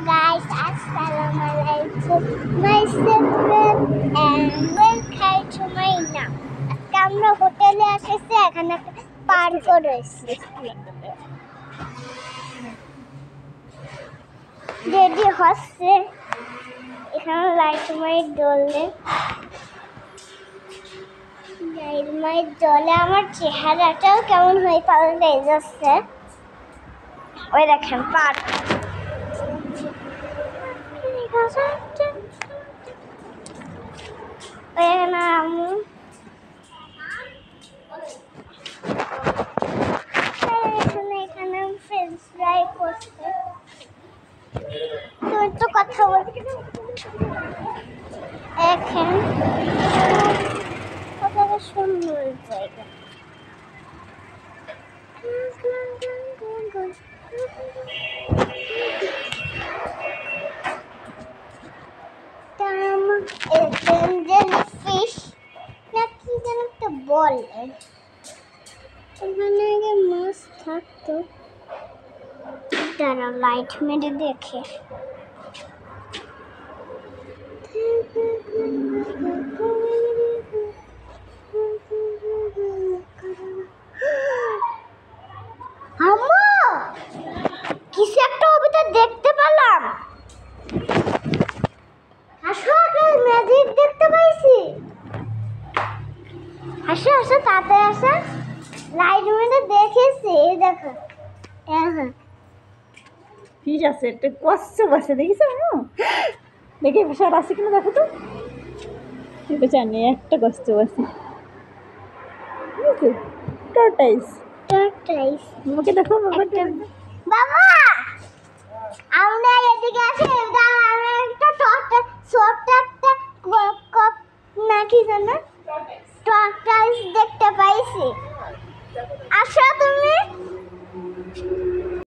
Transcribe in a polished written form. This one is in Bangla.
guys, Assalamualaikum. Myself and welcome to my now. আজকে আমরা হোটেলে এসেছি, এখানে একটা পার্কও রয়েছে। রেডি হচ্ছে, এখানে লাইট মাইট জ্বললে আমার চেহারাটাও কেমন হয়ে পাল্টে যাচ্ছে। ওই দেখেন পার্ক, এখানে ফ্রেঞ্চ ফ্রাই করছে। তুমি তো কথা বলতে এখন কত সুন্দর জায়গা। ফিশ না কি যেন একটা বলে, ওখানে আগে মাছ থাকতো। তারা লাইট মেরে দেখে। কিছু একটা ওটা দেখতে পেলাম। আসো, ম্যাজিক দেখতে পাইছি। আসো আসো, তাতে আসো, লাইট মেরে দেখেছি। দেখো ফিশ আছে, একটা কচ্ছপ আছে, দেখিস? দেখে সব আছে কিনা দেখো তো। এটা জানি একটা কচ্ছপ আছে, টর্টাইস। মুখে দেখো বাবা, আমরা এদিকে আসি। আমি একটা ছোট্ট একটা নাকি জানো টর্টাইস দেখতে পাইছি। আসো তুমি।